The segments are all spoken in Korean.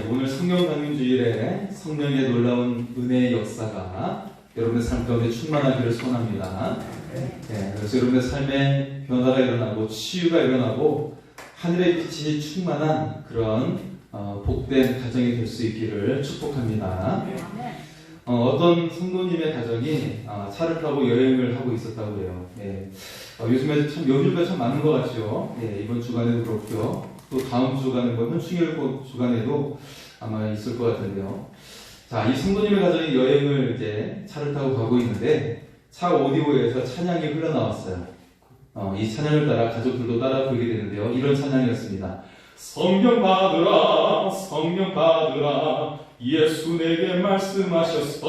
오늘 성령 강림 주일에 성령의 놀라운 은혜의 역사가 여러분의 삶 가운데 충만하기를 소원합니다. 그래서 여러분의 삶에 변화가 일어나고 치유가 일어나고 하늘의 빛이 충만한 그런 복된 가정이 될 수 있기를 축복합니다. 어떤 성도님의 가정이 차를 타고 여행을 하고 있었다고 해요. 요즘에 참 연휴가 참 많은 것 같죠. 이번 주간에도 그렇고요. 또 다음 주간에 현충일 주간에도 아마 있을 것 같은데요. 자, 이 성도님의 가정이 여행을 이제 차를 타고 가고 있는데 차 오디오에서 찬양이 흘러나왔어요. 이 찬양을 따라 가족들도 따라 부르게 되는데요. 이런 찬양이었습니다. 성령 받으라, 성령 받으라, 예수 내게 말씀하셨어.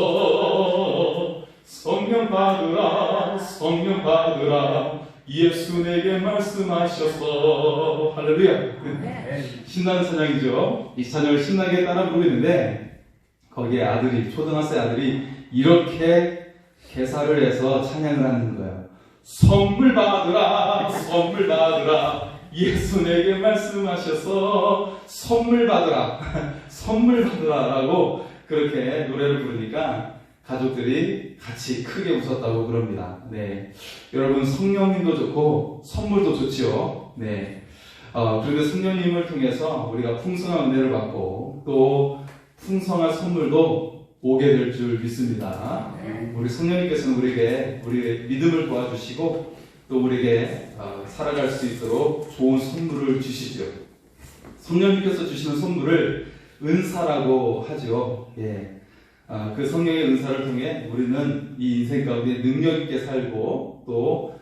성령 받으라, 성령 받으라, 예수 내게 말씀하셨어. 할렐루야. 신나는 찬양이죠. 이 찬양을 신나게 따라 부르는데 거기에 아들이, 초등학생 아들이 이렇게 개사를 해서 찬양을 하는 거예요. 선물 받으라, 선물 받으라, 예수 내게 말씀하셔서 선물 받으라, 선물 받으라 라고 그렇게 노래를 부르니까 가족들이 같이 크게 웃었다고 그럽니다. 여러분, 성령님도 좋고 선물도 좋지요. 그런데 성령님을 통해서 우리가 풍성한 은혜를 받고 또 풍성한 선물도 오게 될 줄 믿습니다. 우리 성령님께서는 우리의 믿음을 도와주시고 또 우리에게 살아갈 수 있도록 좋은 선물을 주시죠. 성령님께서 주시는 선물을 은사라고 하죠. 그 성령의 은사를 통해 우리는 이 인생 가운데 능력 있게 살고 또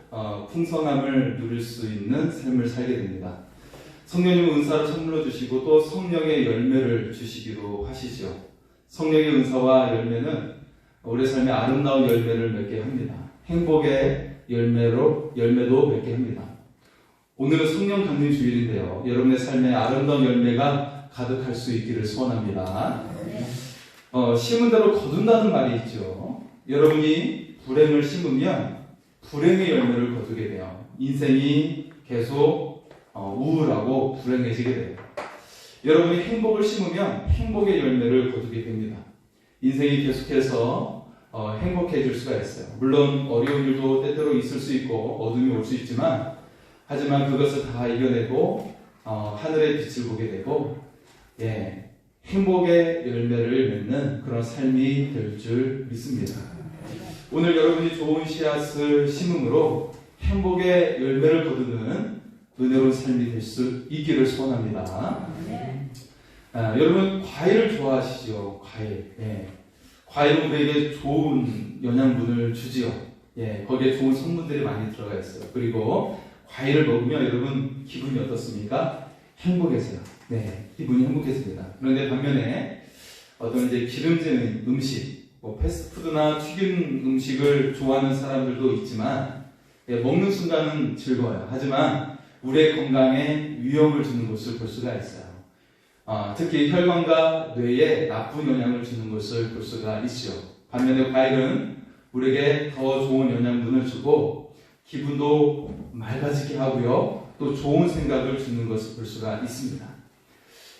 풍성함을 누릴 수 있는 삶을 살게 됩니다. 성령님은 은사를 선물로 주시고 또 성령의 열매를 주시기도 하시죠. 성령의 은사와 열매는 우리 삶의 아름다운 열매를 맺게 합니다. 행복의 열매도 맺게 합니다. 오늘은 성령 강림 주일인데요. 여러분의 삶에 아름다운 열매가 가득할 수 있기를 소원합니다. 심은 대로 거둔다는 말이 있죠. 여러분이 불행을 심으면 불행의 열매를 거두게 돼요. 인생이 계속 우울하고 불행해지게 돼요. 여러분이 행복을 심으면 행복의 열매를 거두게 됩니다. 인생이 계속해서 행복해질 수가 있어요. 물론 어려운 일도 때때로 있을 수 있고 어둠이 올 수 있지만 하지만 그것을 다 이겨내고 하늘의 빛을 보게 되고 행복의 열매를 맺는 그런 삶이 될 줄 믿습니다. 오늘 여러분이 좋은 씨앗을 심음으로 행복의 열매를 거두는 은혜로운 삶이 될 수 있기를 소원합니다. 여러분, 과일을 좋아하시죠? 과일은 우리에게 좋은 영양분을 주지요. 거기에 좋은 성분들이 많이 들어가 있어요. 그리고 과일을 먹으면 여러분 기분이 어떻습니까? 행복해져요. 기분이 행복해집니다. 그런데 반면에 어떤 이제 기름진 음식, 패스트푸드나 튀긴 음식을 좋아하는 사람들도 있지만 먹는 순간은 즐거워요. 하지만 우리의 건강에 위험을 주는 것을 볼 수가 있어요. 특히 혈관과 뇌에 나쁜 영향을 주는 것을 볼 수가 있죠. 반면에 과일은 우리에게 더 좋은 영양분을 주고 기분도 맑아지게 하고요. 또 좋은 생각을 주는 것을 볼 수가 있습니다.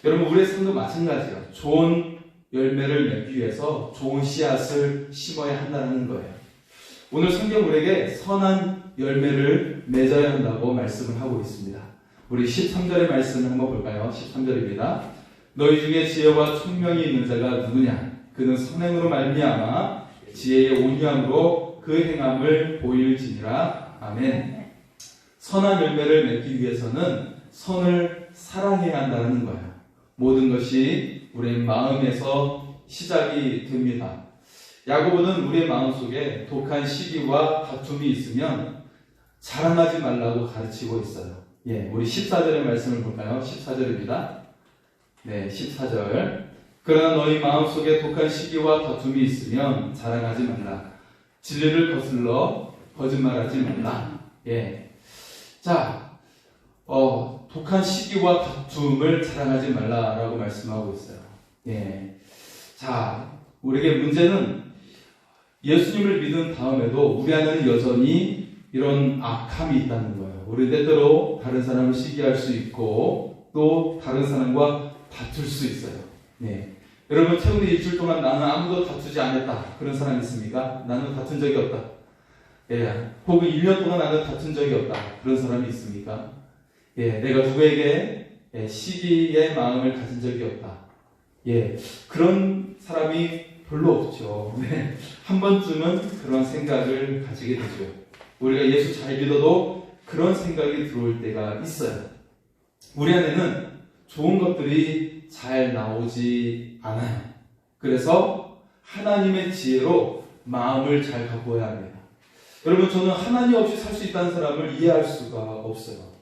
여러분, 우리의 삶도 마찬가지예요. 좋은 열매를 맺기 위해서 좋은 씨앗을 심어야 한다는 거예요. 오늘 성경 우리에게 선한 열매를 맺어야 한다고 말씀을 하고 있습니다. 우리 13절의 말씀을 한번 볼까요? 13절입니다. 너희 중에 지혜와 총명이 있는 자가 누구냐? 그는 선행으로 말미암아 지혜의 온유함으로 그 행함을 보일지니라. 아멘. 선한 열매를 맺기 위해서는 선을 사랑해야 한다는 거예요. 모든 것이 우리의 마음에서 시작이 됩니다. 야고보는 우리의 마음속에 독한 시기와 다툼이 있으면 자랑하지 말라고 가르치고 있어요. 우리 14절의 말씀을 볼까요? 14절입니다. 14절. 그러나 너희 마음속에 독한 시기와 다툼이 있으면 자랑하지 말라. 진리를 거슬러 거짓말하지 말라. 자, 독한 시기와 다툼을 자랑하지 말라라고 말씀하고 있어요. 자, 우리에게 문제는 예수님을 믿은 다음에도 우리 안에는 여전히 이런 악함이 있다는 거예요. 우리 때때로 다른 사람을 시기할 수 있고 또 다른 사람과 다툴 수 있어요. 네. 여러분, 최근에 일주일 동안 나는 아무도 다투지 않았다. 그런 사람 있습니까? 나는 다툰 적이 없다. 예. 혹은 1년 동안 나는 다툰 적이 없다. 그런 사람이 있습니까? 예. 내가 누구에게 시기의 마음을 가진 적이 없다. 예. 그런 사람이 별로 없죠. 네. 한 번쯤은 그런 생각을 가지게 되죠. 우리가 예수 잘 믿어도 그런 생각이 들어올 때가 있어요. 우리 안에는 좋은 것들이 잘 나오지 않아요. 그래서 하나님의 지혜로 마음을 잘 가꾸어야 합니다. 여러분, 저는 하나님 없이 살 수 있다는 사람을 이해할 수가 없어요.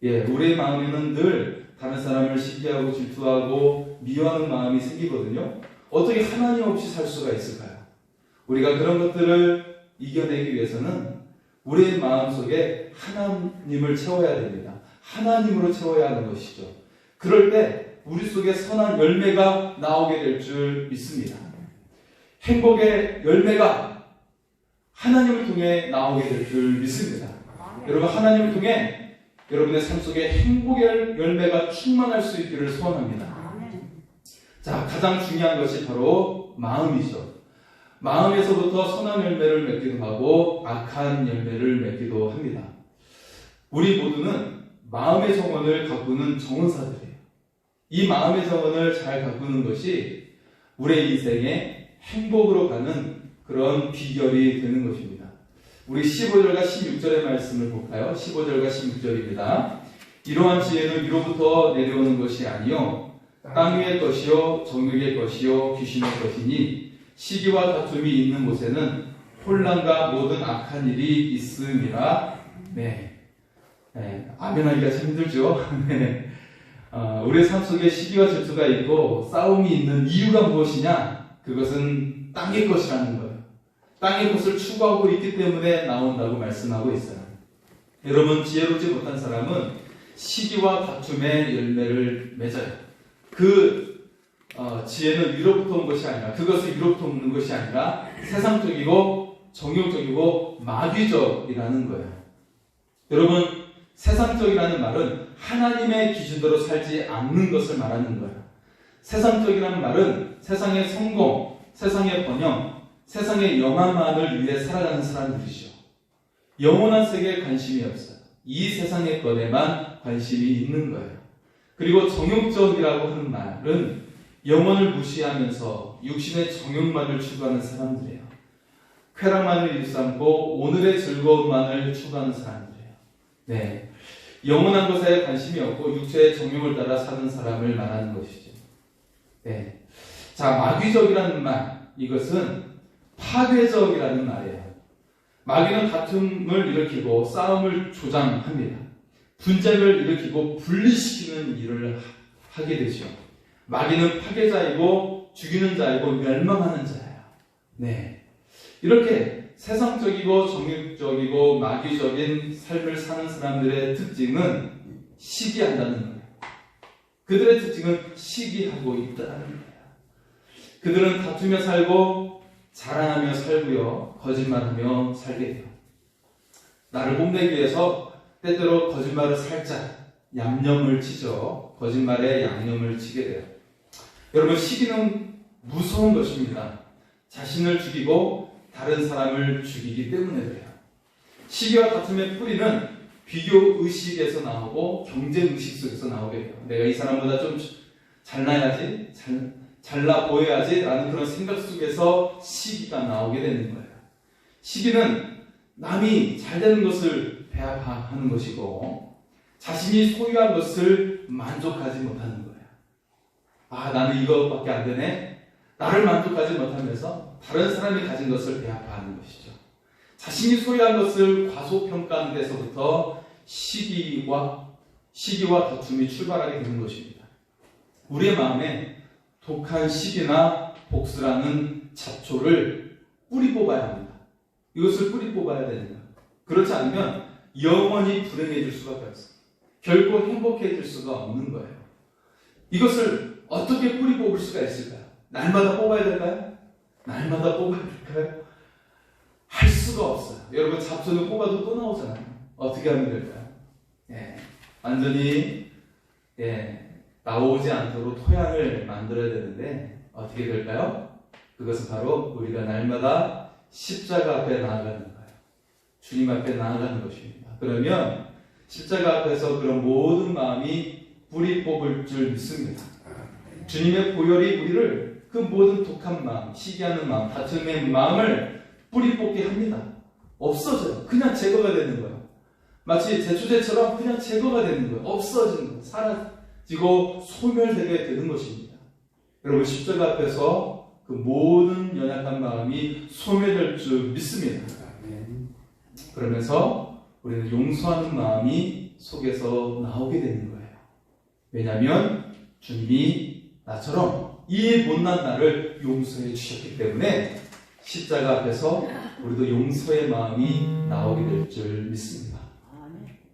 예, 우리의 마음에는 늘 다른 사람을 시기하고 질투하고 미워하는 마음이 생기거든요. 어떻게 하나님 없이 살 수가 있을까요? 우리가 그런 것들을 이겨내기 위해서는 우리의 마음속에 하나님을 채워야 됩니다. 하나님으로 채워야 하는 것이죠. 그럴 때 우리 속에 선한 열매가 나오게 될 줄 믿습니다. 행복의 열매가 하나님을 통해 나오게 될 줄 믿습니다. 여러분, 하나님을 통해 여러분의 삶 속에 행복의 열매가 충만할 수 있기를 소원합니다. 자, 가장 중요한 것이 바로 마음이죠. 마음에서부터 선한 열매를 맺기도 하고 악한 열매를 맺기도 합니다. 우리 모두는 마음의 정원을 가꾸는 정원사들이에요. 이 마음의 정원을 잘 가꾸는 것이 우리의 인생의 행복으로 가는 그런 비결이 되는 것입니다. 우리 15절과 16절의 말씀을 볼까요? 15절과 16절입니다. 이러한 지혜는 위로부터 내려오는 것이 아니요 땅 위의 것이요 정욕의 것이요 귀신의 것이니 시기와 다툼이 있는 곳에는 혼란과 모든 악한 일이 있음이라. 네. 아멘하기가 참 힘들죠. 네. 우리의 삶 속에 시기와 질투가 있고 싸움이 있는 이유가 무엇이냐? 그것은 땅의 것이라는 거예요. 땅의 것을 추구하고 있기 때문에 나온다고 말씀하고 있어요. 여러분, 지혜롭지 못한 사람은 시기와 다툼의 열매를 맺어요. 지혜는 위로부터 온 것이 아니라, 그것은 위로부터 오는 것이 아니라 세상적이고 정욕적이고 마귀적이라는 거예요. 여러분, 세상적이라는 말은 하나님의 기준대로 살지 않는 것을 말하는 거예요. 세상적이라는 말은 세상의 성공, 세상의 번영, 세상의 영화만을 위해 살아가는 사람들이죠. 영원한 세계에 관심이 없어요. 이 세상의 것에만 관심이 있는 거예요. 그리고 정욕적이라고 하는 말은 영혼을 무시하면서 육신의 정욕만을 추구하는 사람들이에요. 쾌락만을 일삼고 오늘의 즐거움만을 추구하는 사람들이에요. 네, 영원한 것에 관심이 없고 육체의 정욕을 따라 사는 사람을 말하는 것이죠. 네, 자, 마귀적이라는 말, 이것은 파괴적이라는 말이에요. 마귀는 다툼을 일으키고 싸움을 조장합니다. 분쟁을 일으키고 분리시키는 일을 하게 되죠. 마귀는 파괴자이고 죽이는 자이고 멸망하는 자예요. 네, 이렇게 세상적이고 정욕적이고 마귀적인 삶을 사는 사람들의 특징은 시기한다는 거예요. 그들의 특징은 시기하고 있다는 거예요. 그들은 다투며 살고 자랑하며 살고요, 거짓말하며 살게 돼요. 나를 뽐내기 위해서 때때로 거짓말을 살짝 양념을 치죠. 거짓말에 양념을 치게 돼요. 여러분, 시기는 무서운 것입니다. 자신을 죽이고 다른 사람을 죽이기 때문에 그래요. 시기와 다툼의 뿌리는 비교 의식에서 나오고 경쟁 의식 속에서 나오게 돼요. 내가 이 사람보다 좀 잘나야지, 잘나 보여야지 라는 그런 생각 속에서 시기가 나오게 되는 거예요. 시기는 남이 잘 되는 것을 배합하는 것이고 자신이 소유한 것을 만족하지 못하는 거예요. 아, 나는 이것밖에 안 되네. 나를 만족하지 못하면서 다른 사람이 가진 것을 배합하는 것이죠. 자신이 소유한 것을 과소평가하는 데서부터 시기와 다툼이 출발하게 되는 것입니다. 우리의 마음에 독한 시기나 복수라는 잡초를 뿌리 뽑아야 합니다. 이것을 뿌리 뽑아야 되는 거예요. 그렇지 않으면 영원히 불행해질 수밖에 없어요. 결코 행복해질 수가 없는 거예요. 이것을 어떻게 뿌리 뽑을 수가 있을까요? 날마다 뽑아야 될까요? 날마다 뽑아야 될까요? 할 수가 없어요. 여러분, 잡초는 뽑아도 또 나오잖아요. 어떻게 하면 될까요? 완전히 나오지 않도록 토양을 만들어야 되는데 어떻게 될까요? 그것은 바로 우리가 날마다 십자가 앞에 나아가는 거예요. 주님 앞에 나아가는 것입니다. 그러면 십자가 앞에서 그런 모든 마음이 뿌리 뽑을 줄 믿습니다. 주님의 보혈이 우리를 그 모든 독한 마음, 시기하는 마음, 다툼의 마음을 뿌리 뽑게 합니다. 없어져요. 그냥 제거가 되는 거예요. 마치 제초제처럼 그냥 제거가 되는 거예요. 없어지는 거예요. 사라지고 소멸되게 되는 것입니다. 여러분 십자가 앞에서 그 모든 연약한 마음이 소멸될 줄 믿습니다. 그러면서 우리는 용서하는 마음이 속에서 나오게 되는 거예요. 왜냐하면 주님이 나처럼 이 못난 나를 용서해 주셨기 때문에 십자가 앞에서 우리도 용서의 마음이 나오게 될 줄 믿습니다.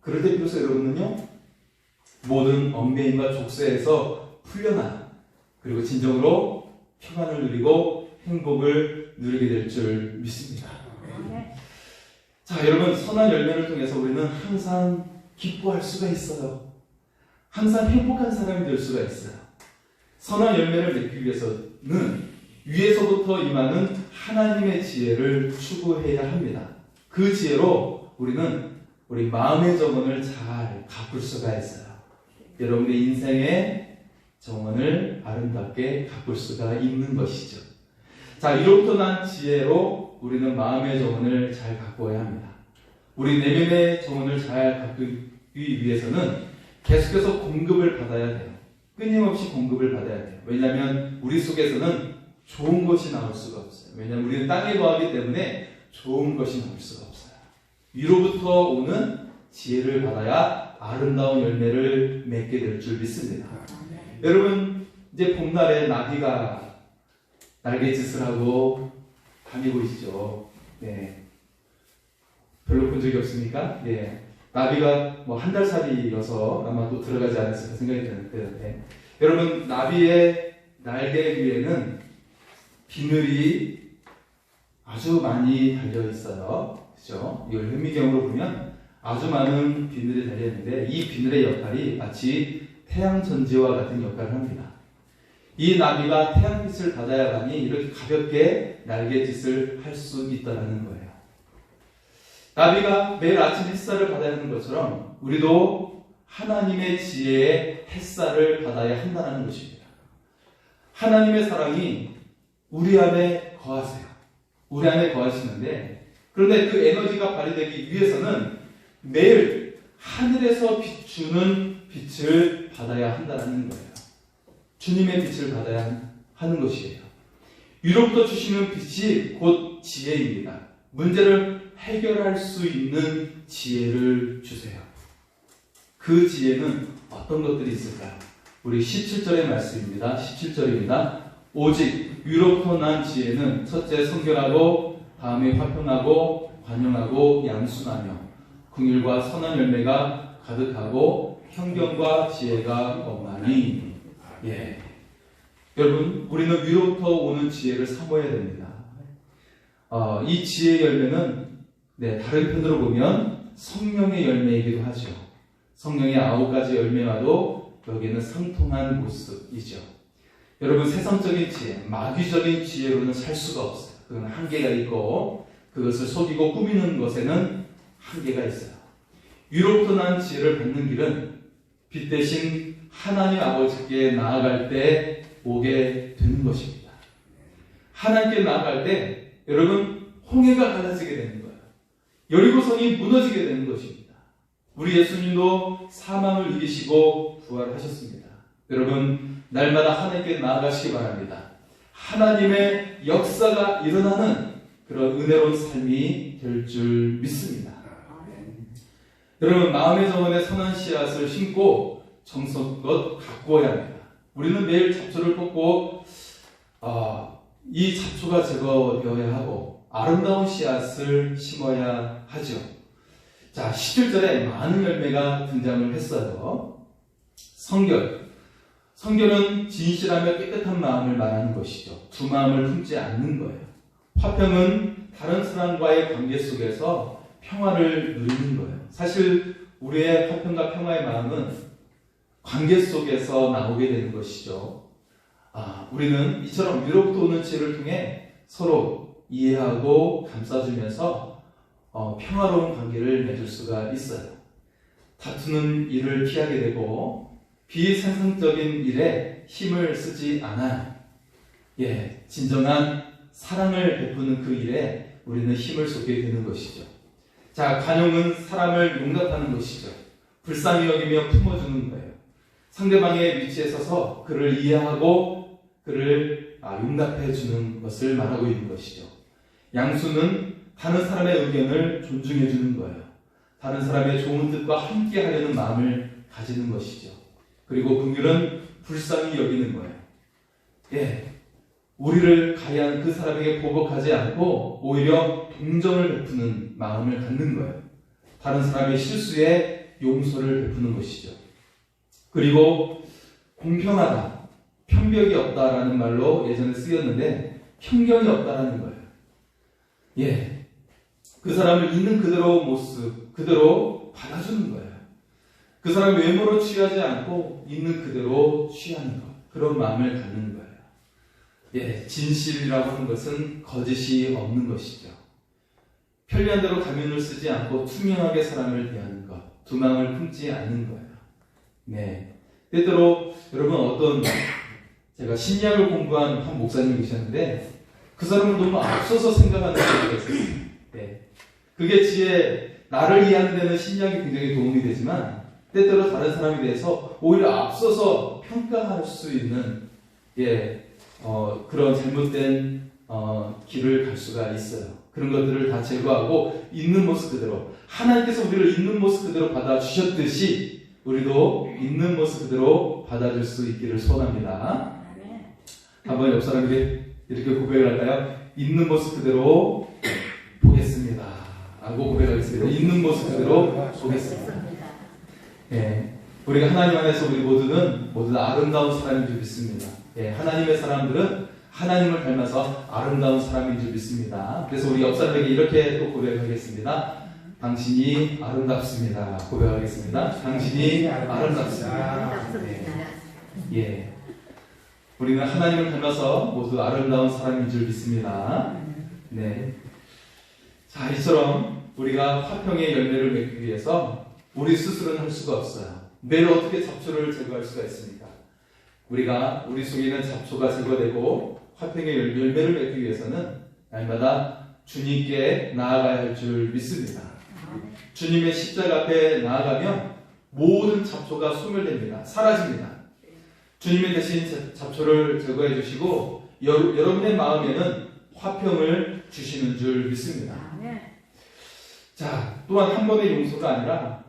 그럴 때 비로소 여러분은요, 모든 얽매임과 족쇄에서 풀려나 그리고 진정으로 평안을 누리고 행복을 누리게 될 줄 믿습니다. 자, 여러분, 선한 열매를 통해서 우리는 항상 기뻐할 수가 있어요. 항상 행복한 사람이 될 수가 있어요. 선한 열매를 맺기 위해서는 위에서부터 임하는 하나님의 지혜를 추구해야 합니다. 그 지혜로 우리는 우리 마음의 정원을 잘 가꿀 수가 있어요. 여러분의 인생의 정원을 아름답게 가꿀 수가 있는 것이죠. 자, 이로부터 난 지혜로 우리는 마음의 정원을 잘 가꾸어야 합니다. 우리 내면의 정원을 잘 가꾸기 위해서는 계속해서 공급을 받아야 돼요. 끊임없이 공급을 받아야 돼요. 왜냐하면 우리 속에서는 좋은 것이 나올 수가 없어요. 왜냐하면 우리는 땅에 거하기 때문에 좋은 것이 나올 수가 없어요. 위로부터 오는 지혜를 받아야 아름다운 열매를 맺게 될 줄 믿습니다. 여러분, 이제 봄날에 나비가 날갯짓을 하고 다니고 있죠. 네. 별로 본 적이 없습니까? 네. 나비가 뭐 한 달 살이여서 아마 또 들어가지 않았을까 생각이 드는데, 네. 여러분, 나비의 날개 위에는 비늘이 아주 많이 달려 있어요. 그죠? 이걸 현미경으로 보면 아주 많은 비늘이 달려 있는데 이 비늘의 역할이 마치 태양 전지와 같은 역할을 합니다. 이 나비가 태양빛을 받아야만이 이렇게 가볍게 날갯짓을 할 수 있다는 거예요. 나비가 매일 아침 햇살을 받아야 하는 것처럼 우리도 하나님의 지혜의 햇살을 받아야 한다는 것입니다. 하나님의 사랑이 우리 안에 거하세요. 우리 안에 거하시는데, 그런데 그 에너지가 발휘되기 위해서는 매일 하늘에서 비추는 빛을 받아야 한다는 거예요. 주님의 빛을 받아야 하는 것이에요. 위로부터 주시는 빛이 곧 지혜입니다. 문제를 해결할 수 있는 지혜를 주세요. 그 지혜는 어떤 것들이 있을까요? 우리 17절의 말씀입니다. 17절입니다. 오직 위로부터 난 지혜는 첫째 성결하고 다음에 화평하고 관용하고 양순하며 긍휼과 선한 열매가 가득하고 형경과 지혜가 없나니. 예. 여러분, 우리는 위로부터 오는 지혜를 사모해야 됩니다. 이 지혜의 열매는 다른 편으로 보면 성령의 열매이기도 하죠. 성령의 9가지 열매와도 여기에는 상통한 모습이죠. 여러분, 세상적인 지혜, 마귀적인 지혜로는 살 수가 없어요. 그건 한계가 있고 그것을 속이고 꾸미는 것에는 한계가 있어요. 위로부터 난 지혜를 받는 길은 빛 대신 하나님 아버지께 나아갈 때 오게 되는 것입니다. 하나님께 나아갈 때 여러분, 홍해가 갈라지게 되는 거예요. 여리고성이 무너지게 되는 것입니다. 우리 예수님도 사망을 이기시고 부활하셨습니다. 여러분, 날마다 하나님께 나아가시기 바랍니다. 하나님의 역사가 일어나는 그런 은혜로운 삶이 될 줄 믿습니다. 여러분, 마음의 정원에 선한 씨앗을 심고 정성껏 가꾸어야 합니다. 우리는 매일 잡초를 뽑고 이 잡초가 제거되어야 하고 아름다운 씨앗을 심어야 하죠. 자, 17절에 많은 열매가 등장을 했어요. 성결은 진실하며 깨끗한 마음을 말하는 것이죠. 두 마음을 품지 않는 거예요. 화평은 다른 사람과의 관계 속에서 평화를 누리는 거예요. 사실 우리의 화평과 평화의 마음은 관계 속에서 나오게 되는 것이죠. 우리는 이처럼 위로부터 오는 지혜를 통해 서로 이해하고 감싸주면서 평화로운 관계를 맺을 수가 있어요. 다투는 일을 피하게 되고 비생산적인 일에 힘을 쓰지 않아요. 진정한 사랑을 베푸는 그 일에 우리는 힘을 쏟게 되는 것이죠. 자, 관용은 사람을 용납하는 것이죠. 불쌍히 여기며 품어주는 거예요. 상대방의 위치에 서서 그를 이해하고 그를 용납해 주는 것을 말하고 있는 것이죠. 양수는 다른 사람의 의견을 존중해 주는 거예요. 다른 사람의 좋은 뜻과 함께 하려는 마음을 가지는 것이죠. 그리고 긍휼은 불쌍히 여기는 거예요. 우리를 가해한 그 사람에게 보복하지 않고 오히려 동정을 베푸는 마음을 갖는 거예요. 다른 사람의 실수에 용서를 베푸는 것이죠. 그리고 공평하다, 편벽이 없다라는 말로 예전에 쓰였는데 편견이 없다라는 거예요. 그 사람을 있는 그대로 모습, 그대로 받아주는 거예요. 그 사람의 외모로 취하지 않고 있는 그대로 취하는 것, 그런 마음을 갖는 거예요. 진실이라고 하는 것은 거짓이 없는 것이죠. 편리한 대로 가면을 쓰지 않고 투명하게 사람을 대하는 것, 두망을 품지 않는 거예요. 때때로 여러분 제가 신약을 공부한 한 목사님이 계셨는데 그 사람을 너무 앞서서 생각하는 경우가 있었어요. 그게 나를 이해하는 데는 신약이 굉장히 도움이 되지만 때때로 다른 사람에 대해서 오히려 앞서서 평가할 수 있는 그런 잘못된 길을 갈 수가 있어요. 그런 것들을 다 제거하고 있는 모습 그대로 하나님께서 우리를 있는 모습 그대로 받아주셨듯이 우리도 있는 모습 그대로 받아줄 수 있기를 소원합니다. 한번 옆 사람에게 이렇게 고백할까요? 있는 모습 그대로 보겠습니다 하고 고백하겠습니다. 있는 모습 그대로 보겠습니다. 우리가 하나님 안에서 우리 모두 다 아름다운 사람인 줄 믿습니다. 하나님의 사람들은 하나님을 닮아서 아름다운 사람인 줄 믿습니다. 그래서 우리 옆 사람에게 이렇게 또 고백하겠습니다. 당신이 아름답습니다. 고백하겠습니다. 당신이 아름답습니다. 우리는 하나님을 닮아서 모두 아름다운 사람인 줄 믿습니다. 자, 이처럼 우리가 화평의 열매를 맺기 위해서 우리 스스로는 할 수가 없어요. 매일 어떻게 잡초를 제거할 수가 있습니까? 우리 속에 있는 잡초가 제거되고 화평의 열매를 맺기 위해서는 날마다 주님께 나아가야 할 줄 믿습니다. 주님의 십자가 앞에 나아가면 모든 잡초가 소멸됩니다. 사라집니다. 주님이 대신 잡초를 제거해 주시고 여러분의 마음에는 화평을 주시는 줄 믿습니다. 자, 또한 한 번의 용서가 아니라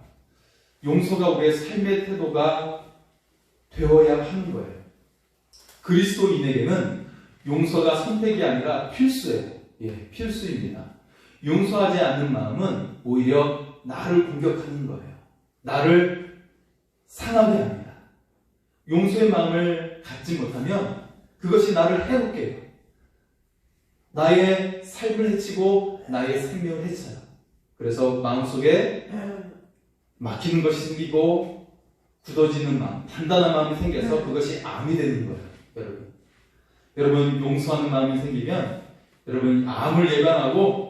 용서가 우리의 삶의 태도가 되어야 하는 거예요. 그리스도인에게는 용서가 선택이 아니라 필수예요. 필수입니다. 용서하지 않는 마음은 오히려 나를 공격하는 거예요. 나를 상하게 합니다. 용서의 마음을 갖지 못하면 그것이 나를 해롭게 해요. 나의 삶을 해치고 나의 생명을 해쳐요. 그래서 마음속에 막히는 것이 생기고 굳어지는 마음, 단단한 마음이 생겨서 그것이 암이 되는 거예요. 여러분 용서하는 마음이 생기면 여러분 암을 예방하고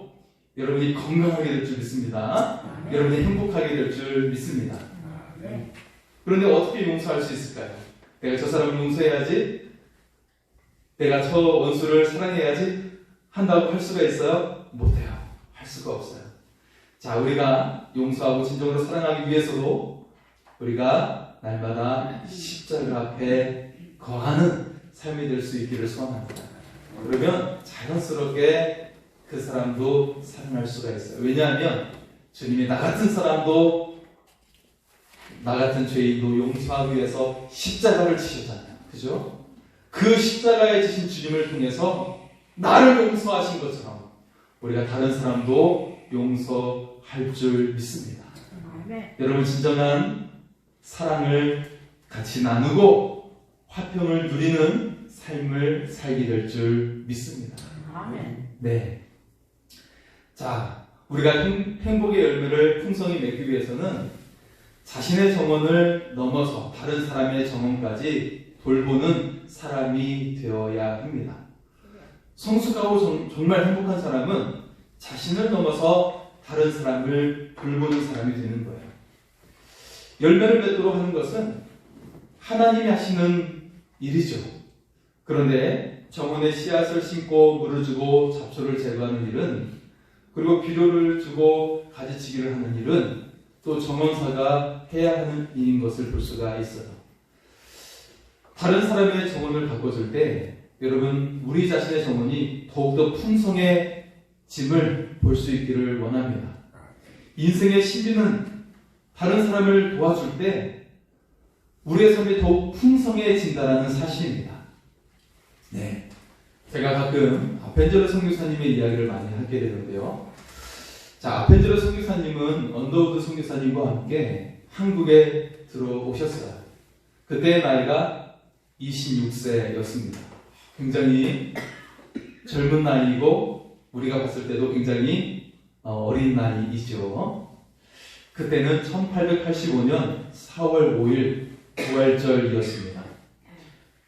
여러분이 건강하게 될 줄 믿습니다. 여러분이 행복하게 될 줄 믿습니다. 그런데 어떻게 용서할 수 있을까요? 내가 저 사람을 용서해야지, 내가 저 원수를 사랑해야지 한다고 할 수가 있어요? 못해요. 할 수가 없어요. 자, 우리가 용서하고 진정으로 사랑하기 위해서도 우리가 날마다 십자가 앞에 거하는 삶이 될 수 있기를 소원합니다. 그러면 자연스럽게 그 사람도 사랑할 수가 있어요. 왜냐하면 주님이 나 같은 사람도, 나 같은 죄인도 용서하기 위해서 십자가를 지셨잖아요. 그죠? 그 십자가에 지신 주님을 통해서 나를 용서하신 것처럼 우리가 다른 사람도 용서할 줄 믿습니다. 여러분 진정한 사랑을 같이 나누고 화평을 누리는 삶을 살게 될 줄 믿습니다. 네. 자, 우리가 행복의 열매를 풍성히 맺기 위해서는 자신의 정원을 넘어서 다른 사람의 정원까지 돌보는 사람이 되어야 합니다. 성숙하고 정말 행복한 사람은 자신을 넘어서 다른 사람을 돌보는 사람이 되는 거예요. 열매를 맺도록 하는 것은 하나님이 하시는 일이죠. 그런데 정원에 씨앗을 심고 물을 주고 잡초를 제거하는 일은, 그리고 비료를 주고 가지치기를 하는 일은 또 정원사가 해야 하는 일인 것을 볼 수가 있어요. 다른 사람의 정원을 바꿔줄 때 여러분, 우리 자신의 정원이 더욱더 풍성해짐을 볼 수 있기를 원합니다. 인생의 신비는 다른 사람을 도와줄 때 우리의 삶이 더욱 풍성해진다는 사실입니다. 네, 제가 가끔 아펜젤러 선교사님의 이야기를 많이 하게 되는데요. 자, 아펜젤러 선교사님은 언더우드 선교사님과 함께 한국에 들어오셨어요. 그때 나이가 26세였습니다. 굉장히 젊은 나이이고 우리가 봤을 때도 굉장히 어린 나이이죠. 그때는 1885년 4월 5일 부활절이었습니다.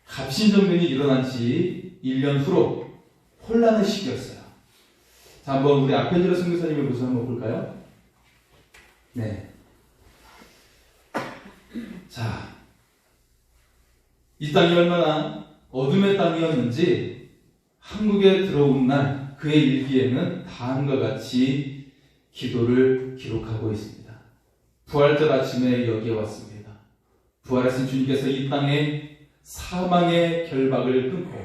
갑신정변이 일어난 지 1년 후로 혼란의 시기였어요. 자, 한번 우리 아펜젤러 선교사님의 모습 한번 볼까요? 네. 자, 이 땅이 얼마나 어둠의 땅이었는지 한국에 들어온 날 그의 일기에는 다음과 같이 기도를 기록하고 있습니다. 부활절 아침에 여기에 왔습니다. 부활하신 주님께서 이 땅에 사망의 결박을 끊고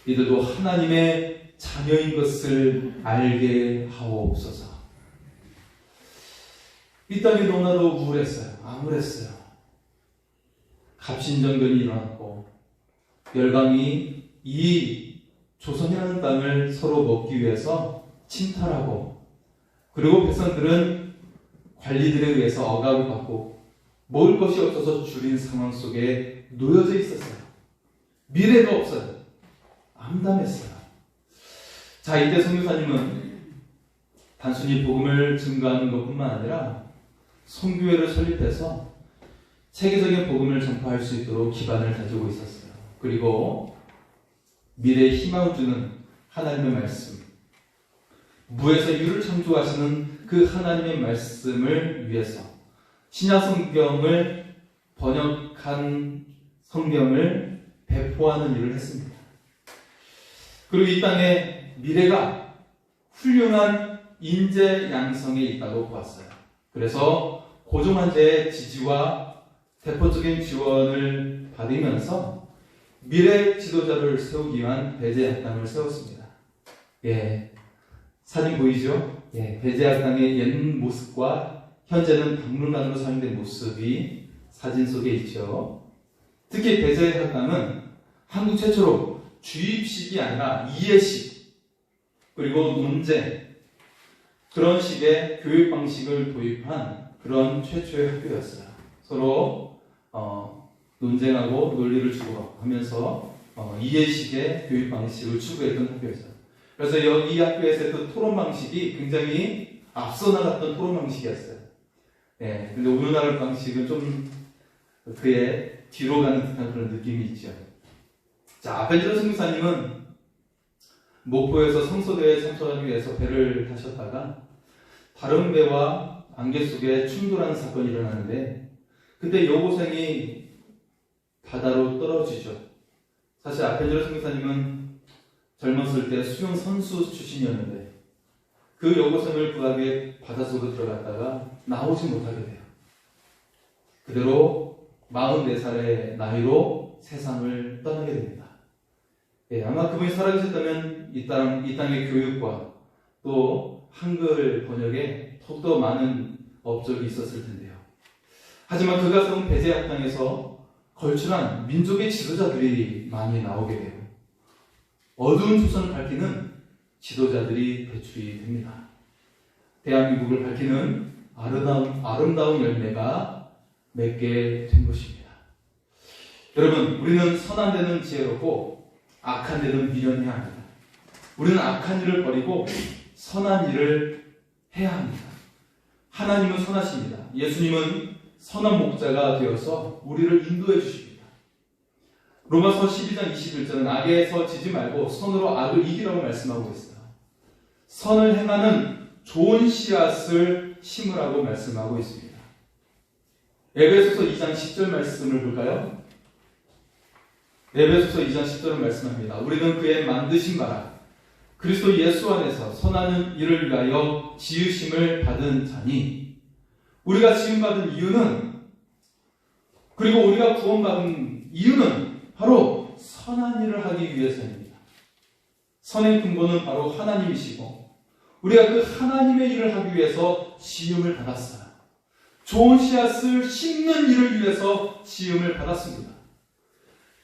이들도 하나님의 자녀인 것을 알게 하옵소서. 이 땅이 너무나도 우울했어요. 암울했어요. 갑신정변이 일어났고 열강이 이 조선이라는 땅을 서로 먹기 위해서 침탈하고, 그리고 백성들은 관리들에 의해서 억압을 받고 먹을 것이 없어서 줄인 상황 속에 놓여져 있었어요. 미래가 없어요. 암담했어요. 자, 이때 선교사님은 단순히 복음을 증거하는 것뿐만 아니라 선교회를 설립해서 세계적인 복음을 전파할 수 있도록 기반을 다지고 있었어요. 그리고 미래에 희망을 주는 하나님의 말씀, 무에서 유를 창조하시는 그 하나님의 말씀을 위해서 신약 성경을 번역한 성경을 배포하는 일을 했습니다. 그리고 이 땅에 미래가 훌륭한 인재 양성에 있다고 보았어요. 그래서 고종한제의 지지와 대표적인 지원을 받으면서 미래 지도자를 세우기 위한 배제학당을 세웠습니다. 예, 사진 보이죠? 예, 배제학당의 옛 모습과 현재는 박물관으로 사용된 모습이 사진 속에 있죠. 특히 배제학당은 한국 최초로 주입식이 아니라 이해식, 그리고 논쟁, 그런 식의 교육 방식을 도입한 그런 최초의 학교였어요. 서로 논쟁하고 논리를 주고받으면서 이해식의 교육 방식을 추구했던 학교였어요. 그래서 이 학교에서의 그 토론 방식이 굉장히 앞서 나갔던 토론 방식이었어요. 네, 근데 오늘날 방식은 좀 그의 뒤로 가는 듯한 그런 느낌이 있죠. 자, 아펜젤러 선교사님은 목포에서 성소대회에 참석하기 위해서 배를 타셨다가 다른 배와 안개 속에 충돌하는 사건이 일어나는데, 그때 여고생이 바다로 떨어지죠. 사실 아펜젤러 선교사님은 젊었을 때 수영 선수 출신이었는데 그 여고생을 구하기 바닷속으로 들어갔다가 나오지 못하게 돼요. 그대로 44살의 나이로 세상을 떠나게 됩니다. 예, 아마 그분이 살아계셨다면 이 땅의 교육과 또 한글 번역에 더욱더 많은 업적이 있었을 텐데요. 하지만 그가 세운 배제학당에서 걸출한 민족의 지도자들이 많이 나오게 돼요. 어두운 조선을 밝히는 지도자들이 배출이 됩니다. 대한민국을 밝히는 아름다운 열매가 맺게 된 것입니다. 여러분, 우리는 선한 데는 지혜롭고 악한 데는 미련해야 합니다. 우리는 악한 일을 버리고 선한 일을 해야 합니다. 하나님은 선하십니다. 예수님은 선한 목자가 되어서 우리를 인도해 주십니다. 로마서 12장 21절은 악에서 지지 말고 선으로 악을 이기라고 말씀하고 있어요. 선을 행하는 좋은 씨앗을 심으라고 말씀하고 있습니다. 에베소서 2장 10절 말씀을 볼까요? 에베소서 2장 10절은 말씀합니다. 우리는 그의 만드신 바라 그리스도 예수 안에서 선하는 일을 위하여 지으심을 받은 자니, 우리가 지음받은 이유는, 그리고 우리가 구원받은 이유는 바로 선한 일을 하기 위해서입니다. 선의 근본은 바로 하나님이시고 우리가 그 하나님의 일을 하기 위해서 지음을 받았어요. 좋은 씨앗을 심는 일을 위해서 지음을 받았습니다.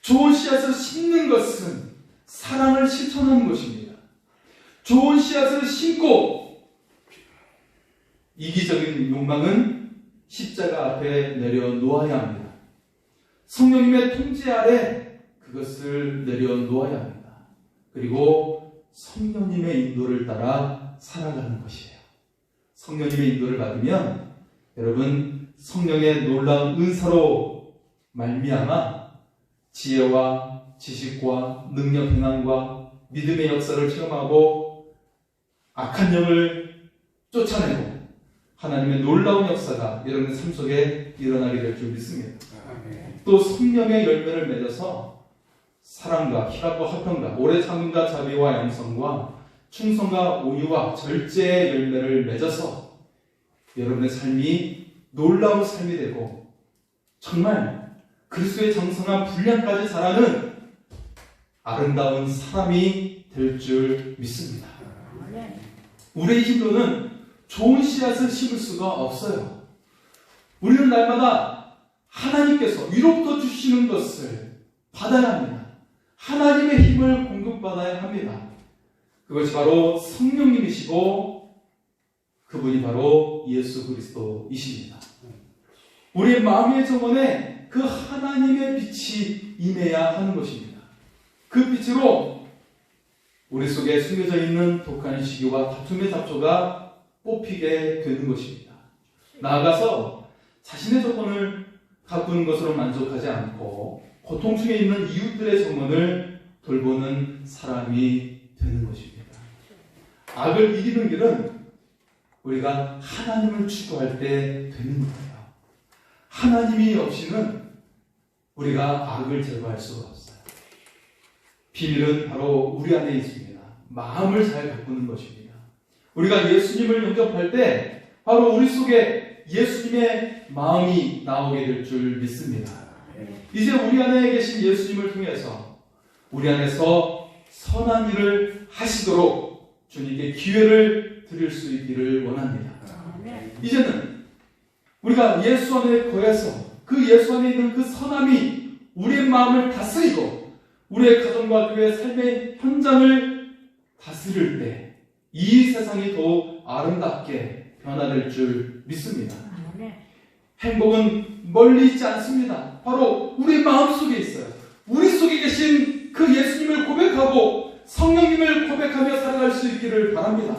좋은 씨앗을 심는 것은 사랑을 실천하는 것입니다. 좋은 씨앗을 심고 이기적인 욕망은 십자가 앞에 내려놓아야 합니다. 성령님의 통제 아래 그것을 내려놓아야 합니다. 그리고 성령님의 인도를 따라 살아가는 것이에요. 성령님의 인도를 받으면 여러분 성령의 놀라운 은사로 말미암아 지혜와 지식과 능력 행함과 믿음의 역사를 체험하고 악한 영을 쫓아내고 하나님의 놀라운 역사가 여러분의 삶 속에 일어나게 될 줄 믿습니다. 또 성령의 열매를 맺어서 사랑과 희락과 화평과 오래 참음과 자비와 양성과 충성과 온유와 절제의 열매를 맺어서 여러분의 삶이 놀라운 삶이 되고 정말 그리스도의 장성한 분량까지 자라는 아름다운 사람이 될 줄 믿습니다. 우리의 힘으로는 좋은 씨앗을 심을 수가 없어요. 우리는 날마다 하나님께서 위로부터 주시는 것을 받아야 합니다. 하나님의 힘을 공급받아야 합니다. 그것이 바로 성령님이시고 그분이 바로 예수 그리스도이십니다. 우리의 마음의 정원에 그 하나님의 빛이 임해야 하는 것입니다. 그 빛으로 우리 속에 숨겨져 있는 독한 시기와 다툼의 잡초가 뽑히게 되는 것입니다. 나아가서 자신의 조건을 가꾸는 것으로 만족하지 않고 고통 중에 있는 이웃들의 정원을 돌보는 사람이 되는 것입니다. 악을 이기는 길은 우리가 하나님을 추구할 때 되는 거예요. 하나님이 없이는 우리가 악을 제거할 수가 없어요. 비밀은 바로 우리 안에 있습니다. 마음을 잘 가꾸는 것입니다. 우리가 예수님을 영접할 때 바로 우리 속에 예수님의 마음이 나오게 될 줄 믿습니다. 이제 우리 안에 계신 예수님을 통해서 우리 안에서 선한 일을 하시도록 주님께 기회를 드릴 수 있기를 원합니다. 이제는 우리가 예수 안에 거해서 그 예수 안에 있는 그 선함이 우리의 마음을 다스리고 우리의 가정과 교회의 삶의 현장을 다스릴 때 이 세상이 더욱 아름답게 변화될 줄 믿습니다. 행복은 멀리 있지 않습니다. 바로 우리 마음속에 있어요. 우리 속에 계신 그 예수님을 고백하고 성령님을 고백하며 살아갈 수 있기를 바랍니다.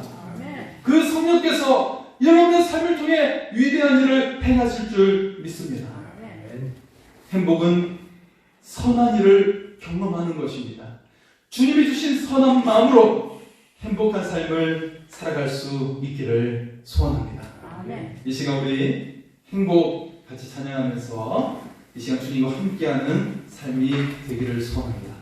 그 성령께서 여러분의 삶을 통해 위대한 일을 행하실 줄 믿습니다. 행복은 선한 일을 경험하는 것입니다. 주님이 주신 선한 마음으로 행복한 삶을 살아갈 수 있기를 소원합니다. 이 시간 우리 행복 같이 찬양하면서 이 시간 주님과 함께하는 삶이 되기를 소원합니다.